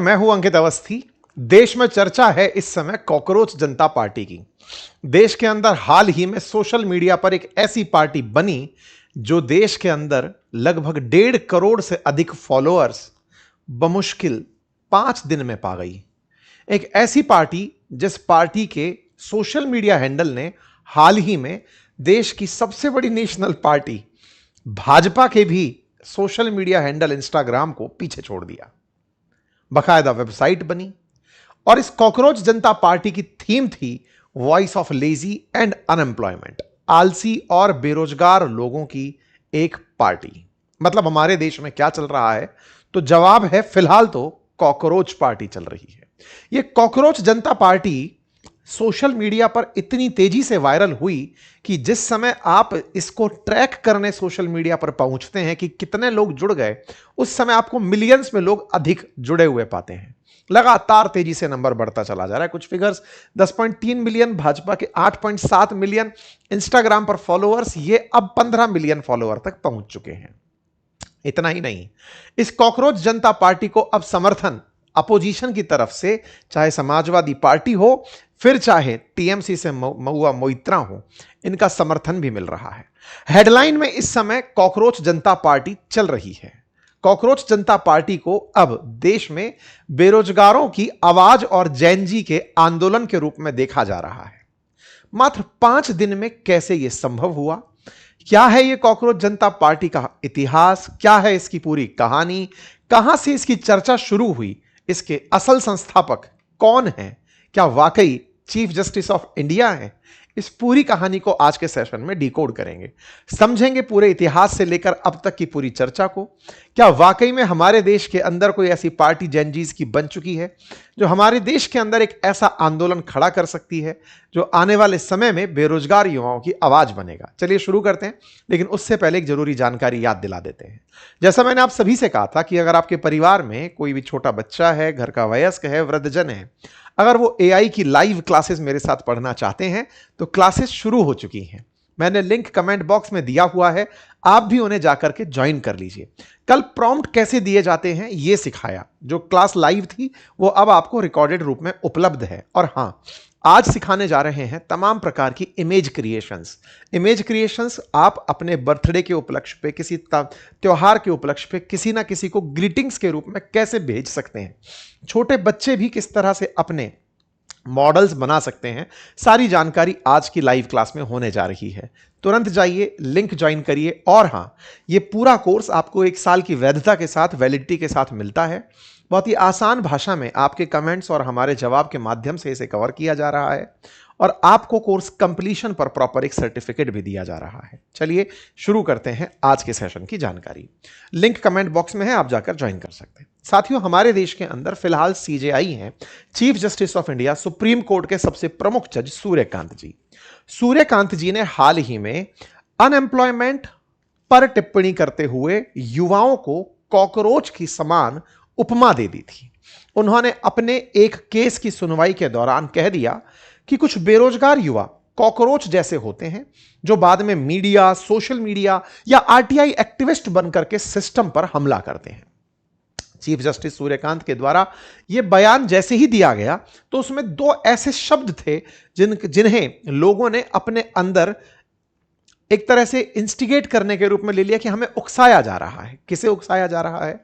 मैं हूं अंकित अवस्थी। देश में चर्चा है इस समय कॉकरोच जनता पार्टी की। देश के अंदर हाल ही में सोशल मीडिया पर एक ऐसी पार्टी बनी जो देश के अंदर लगभग 1.5 करोड़ से अधिक फॉलोअर्स बमुश्किल 5 दिन में पा गई। एक ऐसी पार्टी जिस पार्टी के सोशल मीडिया हैंडल ने हाल ही में देश की सबसे बड़ी नेशनल पार्टी भाजपा के भी सोशल मीडिया हैंडल इंस्टाग्राम को पीछे छोड़ दिया। बकायदा वेबसाइट बनी और इस कॉकरोच जनता पार्टी की थीम थी voice of lazy and unemployment, आलसी और बेरोजगार लोगों की एक पार्टी। मतलब हमारे देश में क्या चल रहा है? तो जवाब है फिलहाल तो कॉकरोच पार्टी चल रही है। यह कॉकरोच जनता पार्टी सोशल मीडिया पर इतनी तेजी से वायरल हुई कि जिस समय आप इसको ट्रैक करने सोशल मीडिया पर पहुंचते हैं कि कितने लोग जुड़ गए, उस समय आपको मिलियंस में लोग अधिक जुड़े हुए पाते हैं। लगातार तेजी से नंबर बढ़ता चला जा रहा है। कुछ फिगर्स 10.3 मिलियन भाजपा के, 8.7 मिलियन इंस्टाग्राम पर फॉलोअर्स, ये अब 15 मिलियन फॉलोअर तक पहुंच चुके हैं। इतना ही नहीं, इस कॉकरोच जनता पार्टी को अब समर्थन अपोजिशन की तरफ से, चाहे समाजवादी पार्टी हो फिर चाहे टीएमसी से महुआ मोइत्रा हो, इनका समर्थन भी मिल रहा है। हेडलाइन में इस समय कॉकरोच जनता पार्टी चल रही है। कॉकरोच जनता पार्टी को अब देश में बेरोजगारों की आवाज और जैनजी के आंदोलन के रूप में देखा जा रहा है। मात्र 5 दिन में कैसे यह संभव हुआ? क्या है यह कॉकरोच जनता पार्टी का इतिहास? क्या है इसकी पूरी कहानी? कहां से इसकी चर्चा शुरू हुई? इसके असल संस्थापक कौन हैं? क्या वाकई चीफ जस्टिस ऑफ इंडिया हैं? इस पूरी कहानी को आज के सेशन में डिकोड करेंगे, समझेंगे पूरे इतिहास से लेकर अब तक की पूरी चर्चा को। क्या वाकई में हमारे देश के अंदर कोई ऐसी पार्टी जेनजीज की बन चुकी है जो हमारे देश के अंदर एक ऐसा आंदोलन खड़ा कर सकती है जो आने वाले समय में बेरोजगार युवाओं की आवाज बनेगा? चलिए शुरू करते हैं, लेकिन उससे पहले एक जरूरी जानकारी याद दिला देते हैं। जैसा मैंने आप सभी से कहा था कि अगर आपके परिवार में कोई भी छोटा बच्चा है, घर का वयस्क है, वृद्धजन है, अगर वो एआई की लाइव क्लासेस मेरे साथ पढ़ना चाहते हैं तो क्लासेस शुरू हो चुकी हैं। मैंने लिंक कमेंट बॉक्स में दिया हुआ है, आप भी उन्हें जाकर के ज्वाइन कर लीजिए। कल प्रॉम्प्ट कैसे दिए जाते हैं ये सिखाया। जो क्लास लाइव थी वो अब आपको रिकॉर्डेड रूप में उपलब्ध है। और हां, आज सिखाने जा रहे हैं तमाम प्रकार की इमेज क्रिएशंस। इमेज क्रिएशंस आप अपने बर्थडे के उपलक्ष्य पे, किसी त्योहार के उपलक्ष्य पे किसी ना किसी को ग्रीटिंग्स के रूप में कैसे भेज सकते हैं, छोटे बच्चे भी किस तरह से अपने मॉडल्स बना सकते हैं, सारी जानकारी आज की लाइव क्लास में होने जा रही है। तुरंत जाइए, लिंक ज्वाइन करिए। और हां, ये पूरा कोर्स आपको 1 साल की वैधता के साथ, वैलिडिटी के साथ मिलता है। बहुत ही आसान भाषा में आपके कमेंट्स और हमारे जवाब के माध्यम से इसे कवर किया जा रहा है और आपको कोर्स कंप्लीशन पर प्रॉपर एक सर्टिफिकेट भी दिया जा रहा है। चलिए शुरू करते हैं आज के सेशन की जानकारी। लिंक कमेंट बॉक्स में है, आप जाकर ज्वाइन कर सकते हैं। साथियों, हमारे देश के अंदर फिलहाल सीजेआई हैं, chief justice of India, supreme court के सबसे प्रमुख जज सूर्यकांत जी। सूर्यकांत जी ने हाल ही में अनएम्प्लॉयमेंट पर टिप्पणी करते हुए युवाओं को कॉकरोच की समान उपमा दे दी थी। उन्होंने अपने एक केस की सुनवाई के दौरान कह दिया कि कुछ बेरोजगार युवा कॉकरोच जैसे होते हैं जो बाद में मीडिया, सोशल मीडिया या आरटीआई एक्टिविस्ट बनकर के सिस्टम पर हमला करते हैं। चीफ जस्टिस सूर्यकांत के द्वारा यह बयान जैसे ही दिया गया तो उसमें 2 ऐसे शब्द थे जिन्हें लोगों ने अपने अंदर एक तरह से इंस्टिगेट करने के रूप में ले लिया कि हमें उकसाया जा रहा है। किसे उकसाया जा रहा है?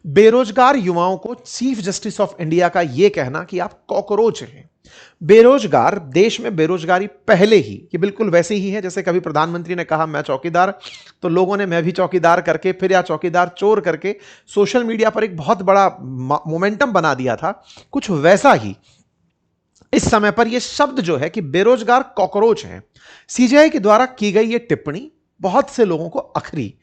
बेरोजगार युवाओं को चीफ जस्टिस ऑफ इंडिया का यह कहना कि आप कॉकरोच हैं। बेरोजगार, देश में बेरोजगारी पहले ही, ये बिल्कुल वैसे ही है जैसे कभी प्रधानमंत्री ने कहा मैं चौकीदार, तो लोगों ने मैं भी चौकीदार करके फिर या चौकीदार चोर करके सोशल मीडिया पर एक बहुत बड़ा मोमेंटम बना दिया था। कुछ वैसा ही इस समय पर यह शब्द जो है कि बेरोजगार कॉकरोच हैं, सीजेआई के द्वारा की गई यह टिप्पणी बहुत से लोगों को अखरी।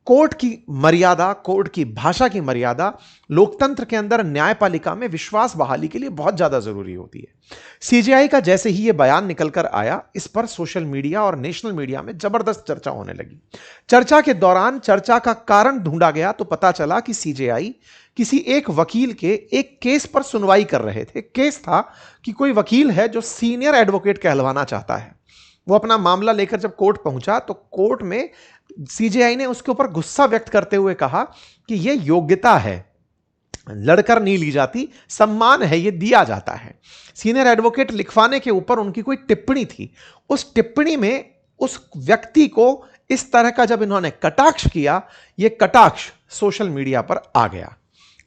कोर्ट की मर्यादा, कोर्ट की भाषा की मर्यादा लोकतंत्र के अंदर, न्यायपालिका में विश्वास बहाली के लिए बहुत ज्यादा जरूरी होती है। सीजेआई का जैसे ही यह बयान निकलकर आया, इस पर सोशल मीडिया और नेशनल मीडिया में जबरदस्त चर्चा होने लगी। चर्चा के दौरान चर्चा का कारण ढूंढा गया तो पता चला कि सीजेआई किसी एक वकील के एक केस पर सुनवाई कर रहे थे। केस था कि कोई वकील है जो सीनियर एडवोकेट कहलवाना चाहता है। वो अपना मामला लेकर जब कोर्ट पहुंचा तो कोर्ट में सीजेआई ने उसके ऊपर गुस्सा व्यक्त करते हुए कहा कि यह योग्यता है लड़कर नहीं ली जाती, सम्मान है, ये दिया जाता है। सीनियर एडवोकेट लिखवाने के ऊपर उनकी कोई टिप्पणी थी, उस टिप्पणी में उस व्यक्ति को इस तरह का जब इन्होंने कटाक्ष किया, ये कटाक्ष सोशल मीडिया पर आ गया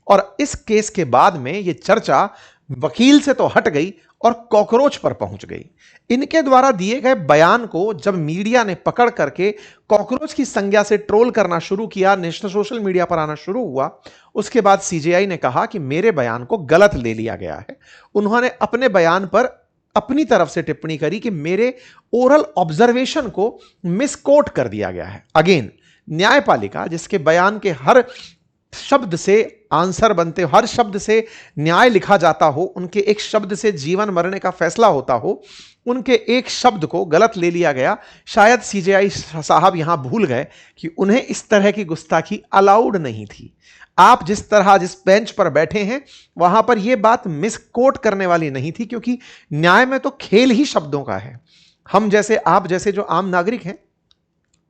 और इस केस के बाद में ये चर्चा वकील से तो हट गई और कॉकरोच पर पहुंच गई। इनके द्वारा दिए गए बयान को जब मीडिया ने पकड़ करके कॉकरोच की संज्ञा से ट्रोल करना शुरू किया, नेशनल सोशल मीडिया पर आना शुरू हुआ, उसके बाद सीजेआई ने कहा कि मेरे बयान को गलत ले लिया गया है। उन्होंने अपने बयान पर अपनी तरफ से टिप्पणी करी कि मेरे ओरल ऑब्जर्वेशन को मिसकोट कर दिया गया है। अगेन, न्यायपालिका जिसके बयान के हर शब्द से आंसर बनते, हर शब्द से न्याय लिखा जाता हो, उनके एक शब्द से जीवन मरने का फैसला होता हो, उनके एक शब्द को गलत ले लिया गया। शायद सीजेआई साहब यहां भूल गए कि उन्हें इस तरह की गुस्ताखी अलाउड नहीं थी। आप जिस बेंच पर बैठे हैं वहां पर यह बात मिसकोट करने वाली नहीं थी, क्योंकि न्याय में तो खेल ही शब्दों का है। हम जैसे, आप जैसे जो आम नागरिक हैं,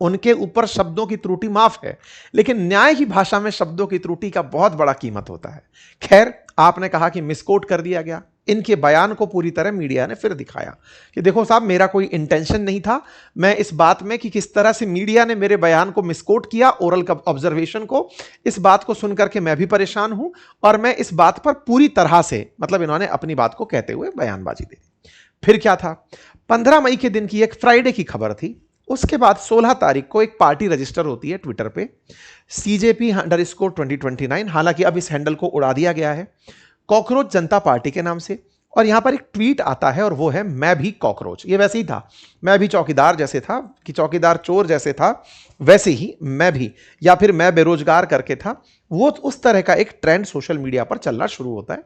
उनके ऊपर शब्दों की त्रुटि माफ है, लेकिन न्याय की भाषा में शब्दों की त्रुटि का बहुत बड़ा कीमत होता है। खैर, आपने कहा कि मिसकोट कर दिया गया। इनके बयान को पूरी तरह मीडिया ने फिर दिखाया कि देखो साहब, मेरा कोई इंटेंशन नहीं था। मैं इस बात में कि किस तरह से मीडिया ने मेरे बयान को मिसकोट किया, ओरल ऑब्जर्वेशन को, इस बात को सुनकर के मैं भी परेशान हूं और मैं इस बात पर पूरी तरह से, मतलब इन्होंने अपनी बात को कहते हुए बयानबाजी दे दी। फिर क्या था, 15 मई के दिन की एक फ्राइडे की खबर थी। उसके बाद 16 तारीख को एक पार्टी रजिस्टर होती है ट्विटर पे, CJP_2029। हालांकि अब इस हैंडल को उड़ा दिया गया है कॉकरोच जनता पार्टी के नाम से, और यहां पर एक ट्वीट आता है और वो है मैं भी कॉकरोच। ये वैसे ही था, मैं भी चौकीदार जैसे था कि चौकीदार चोर जैसे था, वैसे ही मैं भी, या फिर मैं बेरोजगार करके था, वो उस तरह का एक ट्रेंड सोशल मीडिया पर चलना शुरू होता है।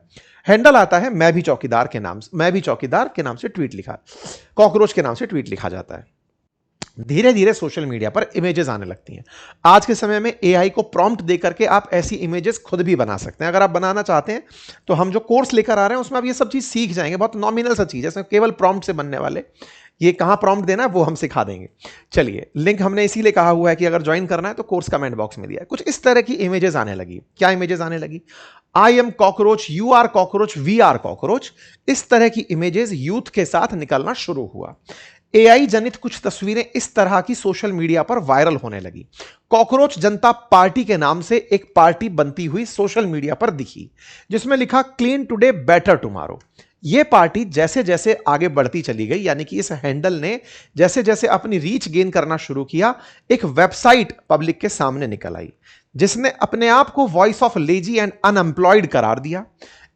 हैंडल आता है मैं भी चौकीदार के नाम से, मैं भी चौकीदार के नाम से ट्वीट लिखा, कॉकरोच के नाम से ट्वीट लिखा जाता है। धीरे धीरे सोशल मीडिया पर इमेजेस आने लगती हैं। आज के समय में एआई को प्रॉम्प्ट देकर के आप ऐसी इमेजेस खुद भी बना सकते हैं। अगर आप बनाना चाहते हैं तो हम जो कोर्स लेकर आ रहे हैं उसमें आप ये सब चीज़ सीख जाएंगे। बहुत नॉमिनल सा चीज़ है, इसमें केवल प्रॉम्प्ट से बनने वाले, ये कहाँ प्रॉम्प्ट देना है वो हम सिखा देंगे। चलिए, लिंक हमने इसीलिए कहा हुआ है कि अगर ज्वाइन करना है तो कोर्स कमेंट बॉक्स में दिया है। कुछ इस तरह की इमेजेस आने लगी। क्या इमेजेस आने लगी? I am cockroach, you are cockroach, we are cockroach, इस तरह की इमेजेस यूथ के साथ निकलना शुरू हुआ। एआई जनित कुछ तस्वीरें इस तरह की सोशल मीडिया पर वायरल होने लगी। कॉकरोच जनता पार्टी के नाम से एक पार्टी बनती हुई सोशल मीडिया पर दिखी, जिसमें लिखा क्लीन टुडे बेटर टुमारो। यह पार्टी जैसे जैसे आगे बढ़ती चली गई, यानी कि इस हैंडल ने जैसे जैसे अपनी रीच गेन करना शुरू किया, एक वेबसाइट पब्लिक के सामने निकल आई जिसने अपने आप को voice of lazy and unemployed करार दिया।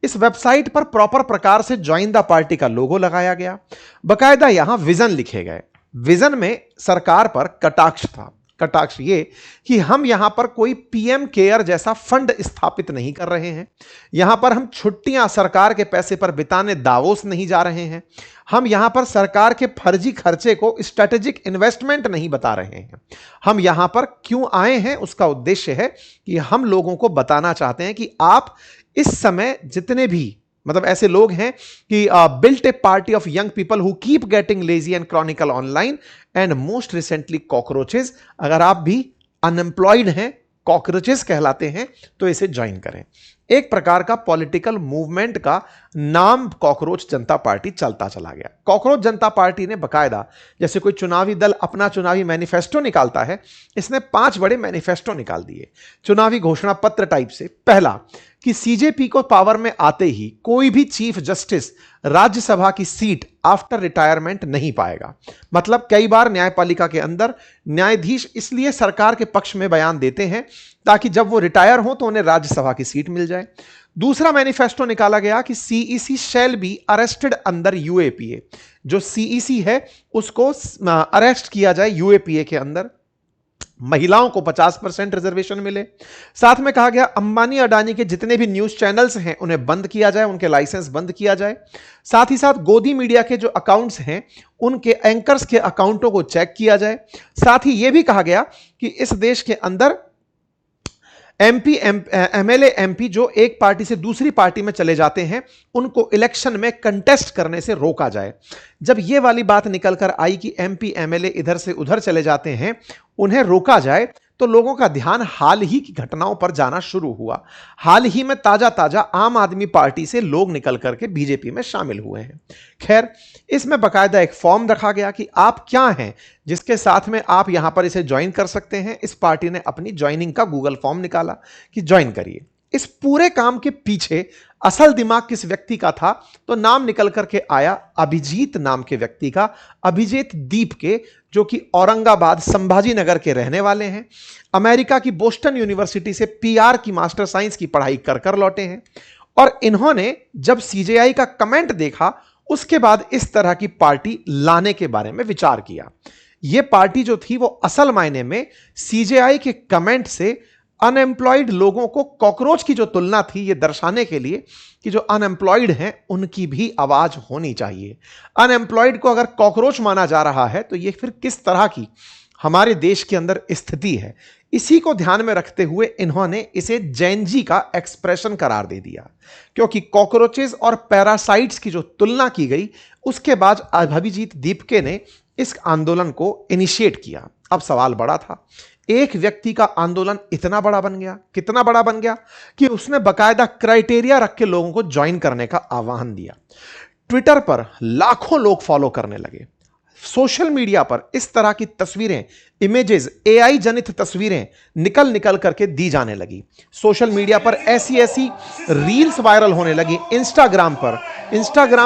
इस वेबसाइट पर प्रॉपर प्रकार से ज्वाइन द पार्टी का लोगो लगाया गया, बकायदा यहां विजन लिखे गए। विजन में सरकार पर कटाक्ष था। कटाक्ष ये कि हम यहां पर कोई पीएम केयर जैसा फंड स्थापित नहीं कर रहे हैं, यहां पर हम छुट्टियां सरकार के पैसे पर बिताने दावोस नहीं जा रहे हैं, हम यहां पर सरकार के फर्जी खर्चे को स्ट्रेटेजिक इन्वेस्टमेंट नहीं बता रहे हैं। हम यहां पर क्यों आए हैं, उसका उद्देश्य है कि हम लोगों को बताना चाहते हैं कि आप इस समय जितने भी, मतलब ऐसे लोग हैं कि built A party of young people who keep getting lazy and Chronicle online and most recently cockroaches. अगर आप भी अनएम्प्लॉयड हैं, कॉकरोचेस कहलाते हैं, तो इसे ज्वाइन करें। एक प्रकार का पॉलिटिकल मूवमेंट का नाम कॉकरोच जनता पार्टी चलता चला गया। कॉकरोच जनता पार्टी ने बकायदा, जैसे कोई चुनावी दल अपना चुनावी मैनिफेस्टो निकालता है, इसने 5 बड़े मैनिफेस्टो निकाल दिए चुनावी घोषणा पत्र टाइप से। पहला कि सीजेपी को पावर में आते ही कोई भी चीफ जस्टिस राज्यसभा की सीट आफ्टर रिटायरमेंट नहीं पाएगा। मतलब कई बार न्यायपालिका के अंदर न्यायाधीश इसलिए सरकार के पक्ष में बयान देते हैं ताकि जब वो रिटायर हो तो उन्हें राज्यसभा की सीट मिल जाए। दूसरा मैनिफेस्टो निकाला गया कि CEC shall be arrested under UAPA. जो सीईसी है उसको अरेस्ट किया जाए यूएपीए के अंदर। महिलाओं को 50% रिजर्वेशन मिले। साथ में कहा गया अंबानी अडानी के जितने भी न्यूज चैनल्स हैं उन्हें बंद किया जाए, उनके लाइसेंस बंद किया जाए। साथ ही साथ गोदी मीडिया के जो अकाउंट्स हैं उनके एंकर्स के अकाउंटों को चेक किया जाए। साथ ही यह भी कहा गया कि इस देश के अंदर एमएलए एमपी जो एक पार्टी से दूसरी पार्टी में चले जाते हैं उनको इलेक्शन में कंटेस्ट करने से रोका जाए। जब यह वाली बात निकल कर आई कि एमपी एमएलए इधर से उधर चले जाते हैं, उन्हें रोका जाए, तो लोगों का ध्यान हाल ही की घटनाओं पर जाना शुरू हुआ। हाल ही में ताजा ताजा आम आदमी पार्टी से लोग निकल करके बीजेपी में शामिल हुए हैं। खैर, इसमें बकायदा एक फॉर्म रखा गया कि आप क्या हैं जिसके साथ में आप यहां पर इसे ज्वाइन कर सकते हैं। इस पार्टी ने अपनी ज्वाइनिंग का गूगल फॉर्म निकाला कि ज्वाइन करिए। इस पूरे काम के पीछे असल दिमाग किस व्यक्ति का था, तो नाम निकल करके आया अभिजीत नाम के व्यक्ति का, अभिजीत दीप के, जो कि औरंगाबाद संभाजी नगर के रहने वाले हैं। अमेरिका की बोस्टन यूनिवर्सिटी से पीआर की मास्टर साइंस की पढ़ाई कर कर लौटे हैं। और इन्होंने जब सीजेआई का कमेंट देखा, उसके बाद इस तरह की पार्टी लाने के बारे में विचार किया। यह पार्टी जो थी वो असल मायने में सीजेआई के कमेंट से अनएम्प्लॉयड लोगों को कॉकरोच की जो तुलना थी, यह दर्शाने के लिए कि जो अनएम्प्लॉयड हैं उनकी भी आवाज होनी चाहिए। अनएम्प्लॉयड को अगर कॉकरोच माना जा रहा है तो यह फिर किस तरह की हमारे देश के अंदर स्थिति है। इसी को ध्यान में रखते हुए इन्होंने इसे जैन जी का एक्सप्रेशन करार दे दिया, क्योंकि कॉकरोचेस और पैरासाइट्स की जो तुलना की गई, उसके बाद अभिजीत दीपके ने इस आंदोलन को इनिशिएट किया। अब सवाल बड़ा था, एक व्यक्ति का आंदोलन इतना बड़ा बन गया, कितना बड़ा बन गया कि उसने बकायदा क्राइटेरिया रख के लोगों को ज्वाइन करने का आह्वान दिया। ट्विटर पर लाखों लोग फॉलो करने लगे। सोशल मीडिया पर इस तरह की तस्वीरें, इमेजेस, एआई जनित तस्वीरें निकल निकल करके दी जाने लगी। सोशल मीडिया पर ऐसी ऐसी रील्स वायरल होने लगी। इंस्टाग्राम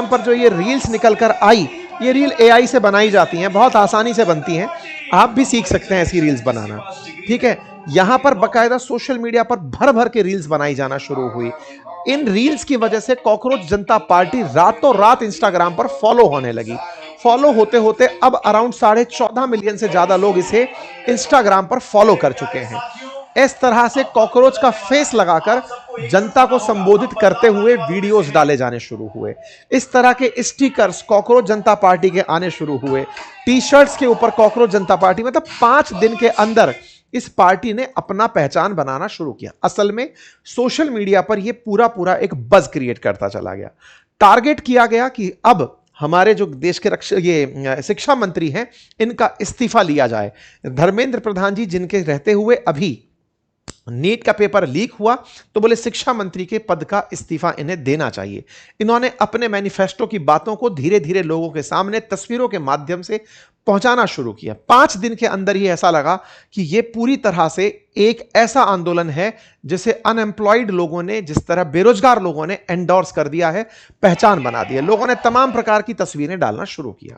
पर जो ये रील्स निकल कर आई, ये रील एआई से बनाई जाती हैं, बहुत आसानी से बनती हैं। आप भी सीख सकते हैं ऐसी रील्स बनाना, ठीक है। यहां पर बकायदा सोशल मीडिया पर भर भर के रील्स बनाई जाना शुरू हुई। इन रील्स की वजह से कॉकरोच जनता पार्टी रातों रात इंस्टाग्राम पर फॉलो होने लगी। फॉलो होते होते अब अराउंड 14.5 मिलियन से ज्यादा लोग इसे इंस्टाग्राम पर फॉलो कर चुके हैं। इस तरह से कॉकरोच का फेस लगाकर जनता को संबोधित करते हुए वीडियोस डाले जाने शुरू हुए। इस तरह के स्टिकर्स कॉकरोच जनता पार्टी के आने शुरू हुए। टी शर्ट्स के ऊपर कॉकरोच जनता पार्टी, मतलब 5 दिन के अंदर इस पार्टी ने अपना पहचान बनाना शुरू किया। असल में सोशल मीडिया पर यह पूरा एक बज क्रिएट करता चला गया। टारगेट किया गया कि अब हमारे जो देश के शिक्षा मंत्री हैं, इनका इस्तीफा लिया जाए। धर्मेंद्र प्रधान जी, जिनके रहते हुए अभी नीट का पेपर लीक हुआ, तो बोले शिक्षा मंत्री के पद का इस्तीफा इन्हें देना चाहिए। इन्होंने अपने मैनिफेस्टो की बातों को धीरे धीरे लोगों के सामने तस्वीरों के माध्यम से पहुंचाना शुरू किया। 5 दिन के अंदर ही ऐसा लगा कि यह पूरी तरह से एक ऐसा आंदोलन है जिसे अनएम्प्लॉयड लोगों ने, जिस तरह बेरोजगार लोगों ने एंडोर्स कर दिया है, पहचान बना दी है। लोगों ने तमाम प्रकार की तस्वीरें डालना शुरू किया।